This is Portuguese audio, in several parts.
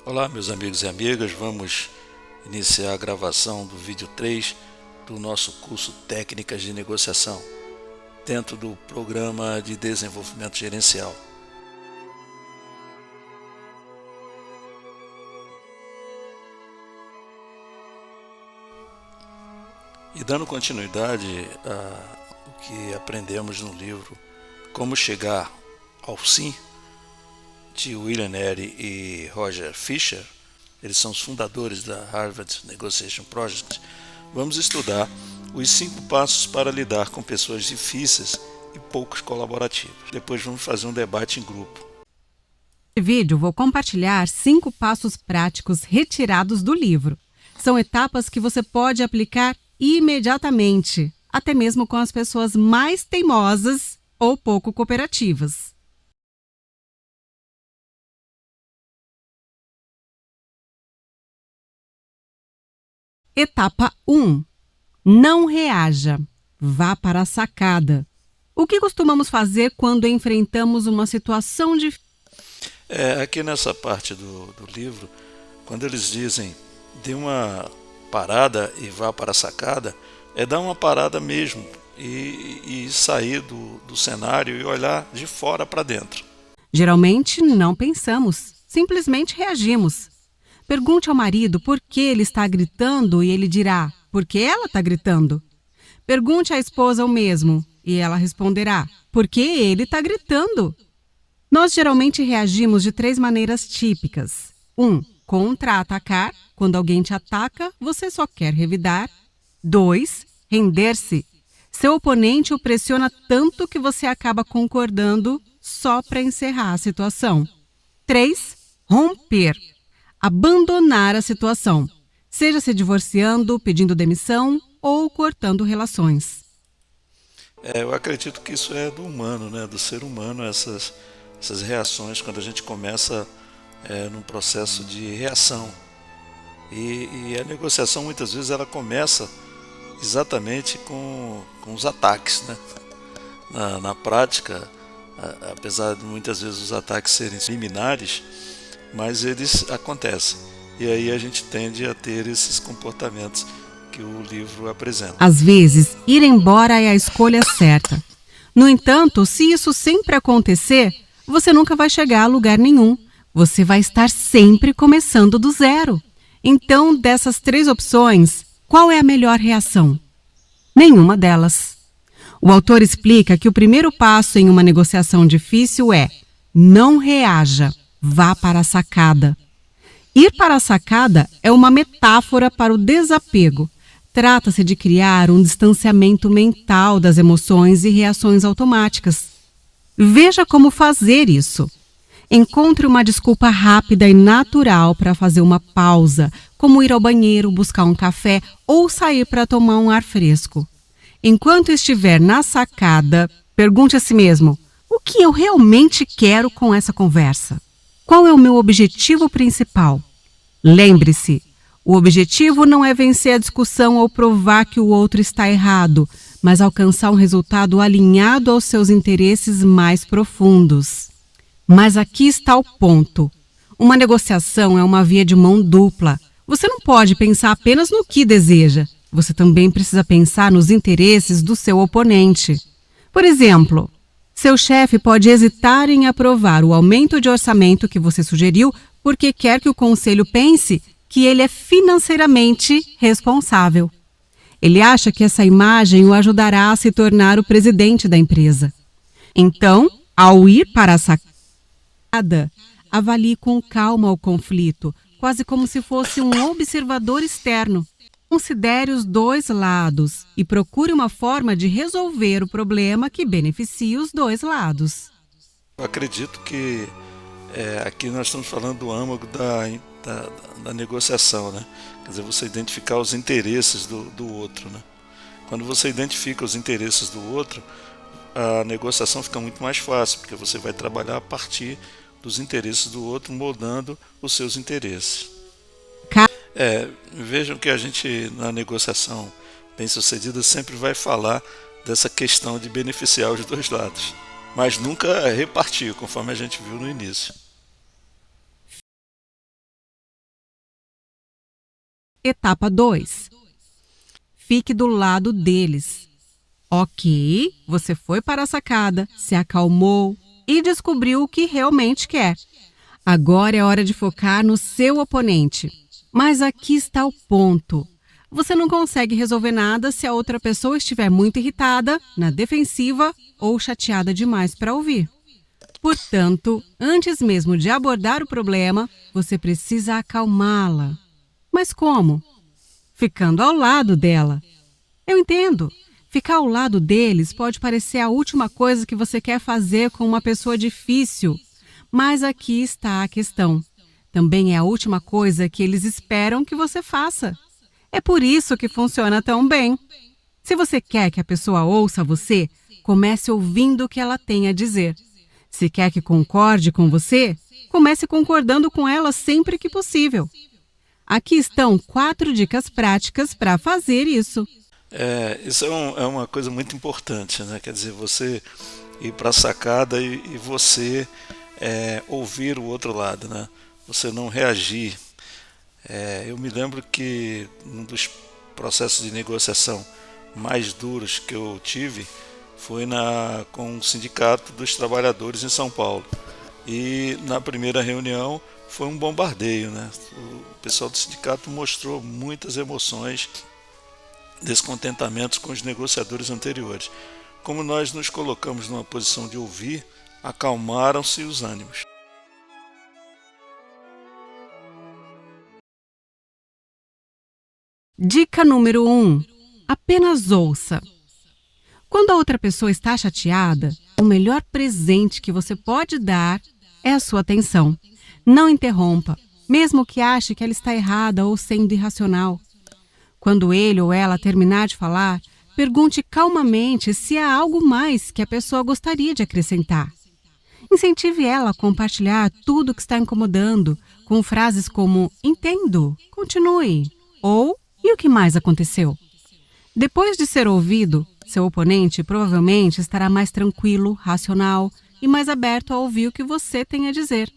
Olá, meus amigos e amigas, vamos iniciar a gravação do vídeo 3 do nosso curso Técnicas de Negociação, dentro do Programa de Desenvolvimento Gerencial. E dando continuidade ao que aprendemos no livro Como Chegar ao Sim, de William Neary e Roger Fisher, eles são os fundadores da Harvard Negotiation Project, vamos estudar os 5 passos para lidar com pessoas difíceis e poucos colaborativas. Depois vamos fazer um debate em grupo. Neste vídeo vou compartilhar 5 passos práticos retirados do livro. São etapas que você pode aplicar imediatamente, até mesmo com as pessoas mais teimosas ou pouco cooperativas. Etapa 1. Não reaja. Vá para a sacada. O que costumamos fazer quando enfrentamos uma situação difícil? Aqui nessa parte do livro, quando eles dizem dê uma parada e vá para a sacada, é dar uma parada mesmo e sair do cenário e olhar de fora para dentro. Geralmente não pensamos, simplesmente reagimos. Pergunte ao marido por que ele está gritando e ele dirá, porque ela está gritando. Pergunte à esposa o mesmo e ela responderá, porque ele está gritando. Nós geralmente reagimos de 3 maneiras típicas. 1. Contra-atacar. Quando alguém te ataca, você só quer revidar. 2. Render-se. Seu oponente o pressiona tanto que você acaba concordando só para encerrar a situação. 3. Romper. Abandonar a situação, seja se divorciando, pedindo demissão ou cortando relações. Eu acredito que isso é do humano, né? Do ser humano, essas reações, quando a gente começa num processo de reação. E a negociação, muitas vezes, ela começa exatamente com os ataques, né? Na prática, apesar de muitas vezes os ataques serem liminares, mas eles acontecem. E aí a gente tende a ter esses comportamentos que o livro apresenta. Às vezes, ir embora é a escolha certa. No entanto, se isso sempre acontecer, você nunca vai chegar a lugar nenhum. Você vai estar sempre começando do zero. Então, dessas 3 opções, qual é a melhor reação? Nenhuma delas. O autor explica que o primeiro passo em uma negociação difícil é não reaja. Vá para a sacada. Ir para a sacada é uma metáfora para o desapego. Trata-se de criar um distanciamento mental das emoções e reações automáticas. Veja como fazer isso. Encontre uma desculpa rápida e natural para fazer uma pausa, como ir ao banheiro, buscar um café ou sair para tomar um ar fresco. Enquanto estiver na sacada, pergunte a si mesmo: o que eu realmente quero com essa conversa? Qual é o meu objetivo principal? Lembre-se, o objetivo não é vencer a discussão ou provar que o outro está errado, mas alcançar um resultado alinhado aos seus interesses mais profundos. Mas aqui está o ponto. Uma negociação é uma via de mão dupla. Você não pode pensar apenas no que deseja. Você também precisa pensar nos interesses do seu oponente. Por exemplo, seu chefe pode hesitar em aprovar o aumento de orçamento que você sugeriu porque quer que o conselho pense que ele é financeiramente responsável. Ele acha que essa imagem o ajudará a se tornar o presidente da empresa. Então, ao ir para a sacada, avalie com calma o conflito, quase como se fosse um observador externo. Considere os 2 lados e procure uma forma de resolver o problema que beneficie os 2 lados. Eu acredito que aqui nós estamos falando do âmago da negociação, né? Quer dizer, você identificar os interesses do outro, né? Quando você identifica os interesses do outro, a negociação fica muito mais fácil, porque você vai trabalhar a partir dos interesses do outro, moldando os seus interesses. Vejam que a gente, na negociação bem-sucedida, sempre vai falar dessa questão de beneficiar os 2 lados, mas nunca repartir, conforme a gente viu no início. Etapa 2. Fique do lado deles. Ok, você foi para a sacada, se acalmou e descobriu o que realmente quer. Agora é hora de focar no seu oponente. Mas aqui está o ponto. Você não consegue resolver nada se a outra pessoa estiver muito irritada, na defensiva ou chateada demais para ouvir. Portanto, antes mesmo de abordar o problema, você precisa acalmá-la. Mas como? Ficando ao lado dela. Eu entendo. Ficar ao lado deles pode parecer a última coisa que você quer fazer com uma pessoa difícil. Mas aqui está a questão. Também é a última coisa que eles esperam que você faça. É por isso que funciona tão bem. Se você quer que a pessoa ouça você, comece ouvindo o que ela tem a dizer. Se quer que concorde com você, comece concordando com ela sempre que possível. Aqui estão 4 dicas práticas para fazer isso. Isso é uma coisa muito importante, né? Quer dizer, você ir para a sacada e você ouvir o outro lado, né? Você não reagir. Eu me lembro que um dos processos de negociação mais duros que eu tive foi com o Sindicato dos Trabalhadores em São Paulo. E na primeira reunião foi um bombardeio, né? O pessoal do sindicato mostrou muitas emoções, descontentamentos com os negociadores anteriores. Como nós nos colocamos numa posição de ouvir, acalmaram-se os ânimos. Dica número 1. Apenas ouça. Quando a outra pessoa está chateada, o melhor presente que você pode dar é a sua atenção. Não interrompa, mesmo que ache que ela está errada ou sendo irracional. Quando ele ou ela terminar de falar, pergunte calmamente se há algo mais que a pessoa gostaria de acrescentar. Incentive ela a compartilhar tudo que está incomodando, com frases como "entendo", "continue" ou "e o que mais aconteceu?". Depois de ser ouvido, seu oponente provavelmente estará mais tranquilo, racional e mais aberto a ouvir o que você tem a dizer.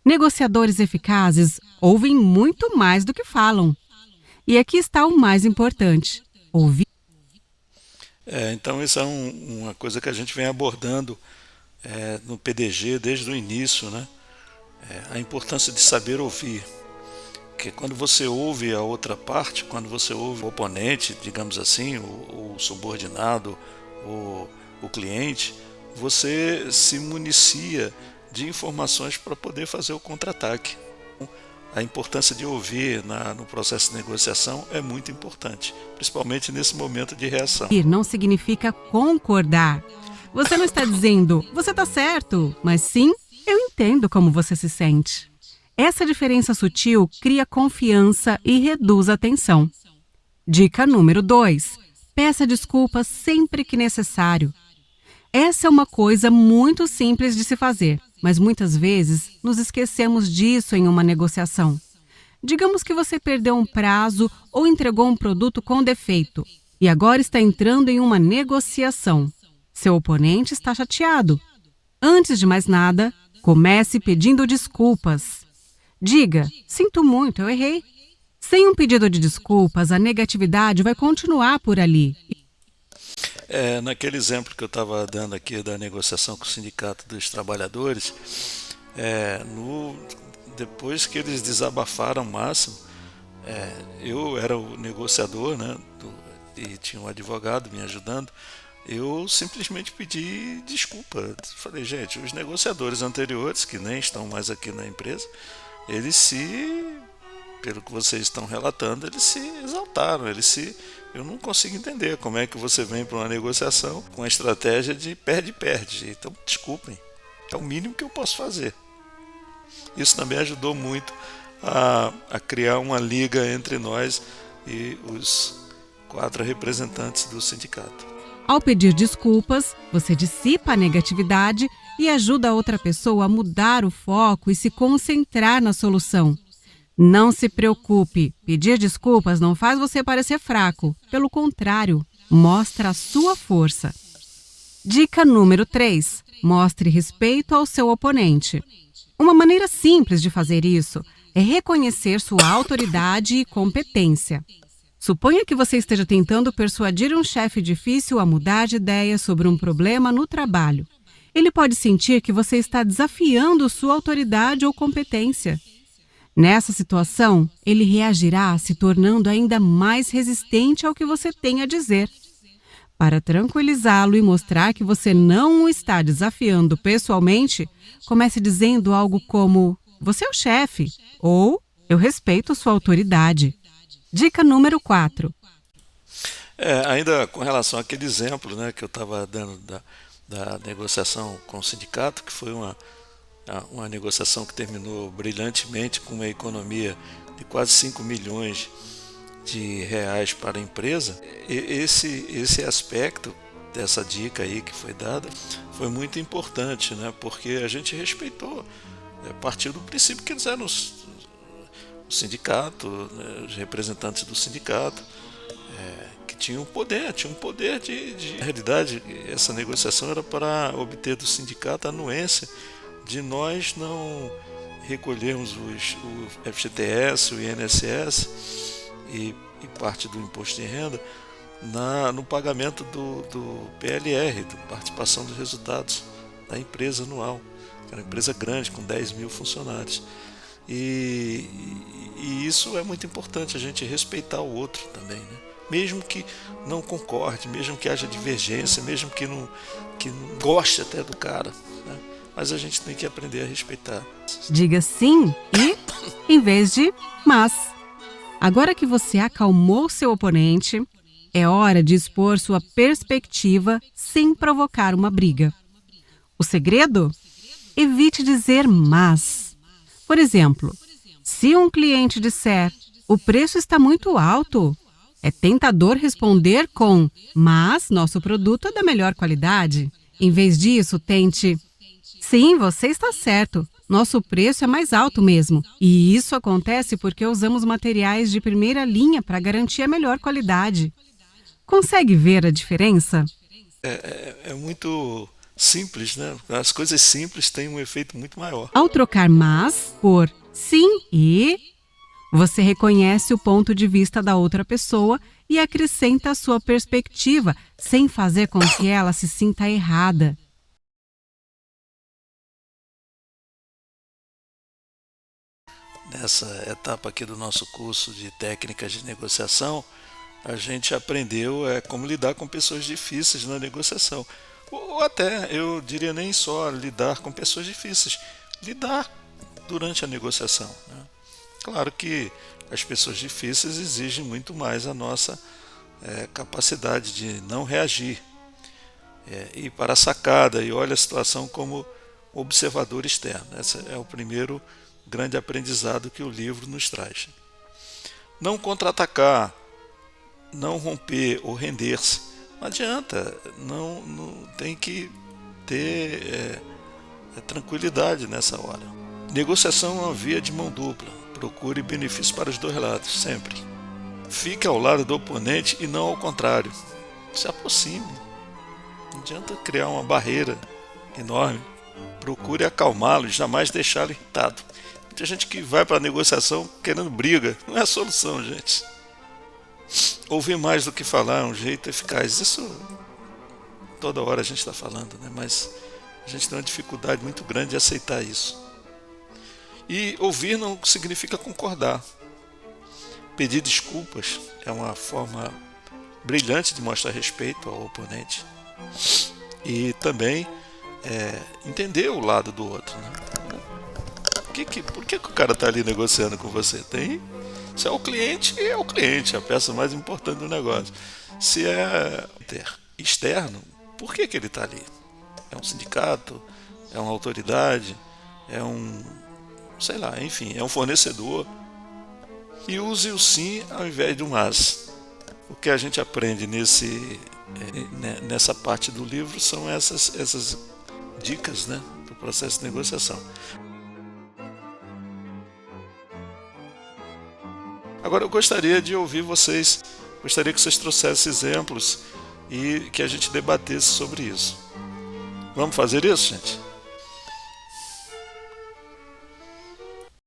Negociadores eficazes ouvem muito mais do que falam. E aqui está o mais importante: ouvir. Então isso é uma coisa que a gente vem abordando no PDG desde o início, né? A importância de saber ouvir. Porque quando você ouve a outra parte, quando você ouve o oponente, digamos assim, o subordinado, o cliente, você se municia de informações para poder fazer o contra-ataque. A importância de ouvir no processo de negociação é muito importante, principalmente nesse momento de reação. Ouvir não significa concordar. Você não está dizendo, você está certo, mas sim, eu entendo como você se sente. Essa diferença sutil cria confiança e reduz a tensão. Dica número 2. Peça desculpas sempre que necessário. Essa é uma coisa muito simples de se fazer, mas muitas vezes nos esquecemos disso em uma negociação. Digamos que você perdeu um prazo ou entregou um produto com defeito e agora está entrando em uma negociação. Seu oponente está chateado. Antes de mais nada, comece pedindo desculpas. Diga, sinto muito, eu errei. Sem um pedido de desculpas, a negatividade vai continuar por ali. Naquele exemplo que eu estava dando aqui da negociação com o Sindicato dos Trabalhadores, depois que eles desabafaram o máximo, eu era o negociador, né, e tinha um advogado me ajudando. Eu simplesmente pedi desculpa. Falei, gente, os negociadores anteriores, que nem estão mais aqui na empresa, pelo que vocês estão relatando, eles se exaltaram, eu não consigo entender como é que você vem para uma negociação com a estratégia de perde-perde. Então, desculpem, é o mínimo que eu posso fazer. Isso também ajudou muito a criar uma liga entre nós e os 4 representantes do sindicato. Ao pedir desculpas, você dissipa a negatividade e ajuda a outra pessoa a mudar o foco e se concentrar na solução. Não se preocupe, pedir desculpas não faz você parecer fraco. Pelo contrário, mostra a sua força. Dica número 3. Mostre respeito ao seu oponente. Uma maneira simples de fazer isso é reconhecer sua autoridade e competência. Suponha que você esteja tentando persuadir um chefe difícil a mudar de ideia sobre um problema no trabalho. Ele pode sentir que você está desafiando sua autoridade ou competência. Nessa situação, ele reagirá se tornando ainda mais resistente ao que você tem a dizer. Para tranquilizá-lo e mostrar que você não o está desafiando pessoalmente, comece dizendo algo como: "Você é o chefe" ou "Eu respeito sua autoridade". Dica número 4. Ainda com relação àquele exemplo, né, que eu estava dando da negociação com o sindicato, que foi uma negociação que terminou brilhantemente com uma economia de quase 5 milhões de reais para a empresa. Esse aspecto dessa dica aí que foi dada foi muito importante, né, porque a gente respeitou, partiu do princípio que eles eram o sindicato, né, os representantes do sindicato, que tinham poder de... Na realidade, essa negociação era para obter do sindicato a anuência de nós não recolhermos o FGTS, o INSS e parte do imposto de renda no pagamento do PLR, da participação dos resultados da empresa anual, que era uma empresa grande, com 10 mil funcionários. E isso é muito importante, a gente respeitar o outro também, né? Mesmo que não concorde, mesmo que haja divergência, mesmo que não goste até do cara, né? Mas a gente tem que aprender a respeitar. Diga sim e em vez de mas. Agora que você acalmou seu oponente, é hora de expor sua perspectiva sem provocar uma briga. O segredo? Evite dizer mas. Por exemplo, se um cliente disser: "O preço está muito alto", é tentador responder com: "Mas nosso produto é da melhor qualidade". Em vez disso, tente: "Sim, você está certo. Nosso preço é mais alto mesmo. E isso acontece porque usamos materiais de primeira linha para garantir a melhor qualidade". Consegue ver a diferença? É muito simples, né? As coisas simples têm um efeito muito maior. Ao trocar mas por sim e, você reconhece o ponto de vista da outra pessoa e acrescenta a sua perspectiva, sem fazer com que ela se sinta errada. Nessa etapa aqui do nosso curso de técnicas de negociação, a gente aprendeu como lidar com pessoas difíceis na negociação. Ou até, eu diria, nem só lidar com pessoas difíceis, lidar durante a negociação, né? Claro que as pessoas difíceis exigem muito mais a nossa capacidade de não reagir, ir para a sacada e olha a situação como observador externo. Esse é o primeiro grande aprendizado que o livro nos traz. Não contra-atacar, não romper ou render-se. Não adianta, não tem que ter tranquilidade nessa hora. Negociação é uma via de mão dupla. Procure benefício para os dois lados, sempre. Fique ao lado do oponente e não ao contrário. Se aproxime. Não adianta criar uma barreira enorme. Procure acalmá-lo e jamais deixá-lo irritado. Tem gente que vai para a negociação querendo briga. Não é a solução, gente. Ouvir mais do que falar é um jeito eficaz. Isso toda hora a gente está falando, né? Mas a gente tem uma dificuldade muito grande de aceitar isso. E ouvir não significa concordar. Pedir desculpas é uma forma brilhante de mostrar respeito ao oponente. E também entender o lado do outro, né? Por que o cara está ali negociando com você? Se é o cliente, a peça mais importante do negócio. Se é externo, por que ele está ali? É um sindicato? É uma autoridade? É sei lá, enfim, é um fornecedor. E use o sim ao invés do mas. O que a gente aprende nessa parte do livro são essas dicas, né, do processo de negociação. Agora eu gostaria de ouvir vocês, gostaria que vocês trouxessem exemplos e que a gente debatesse sobre isso. Vamos fazer isso, gente?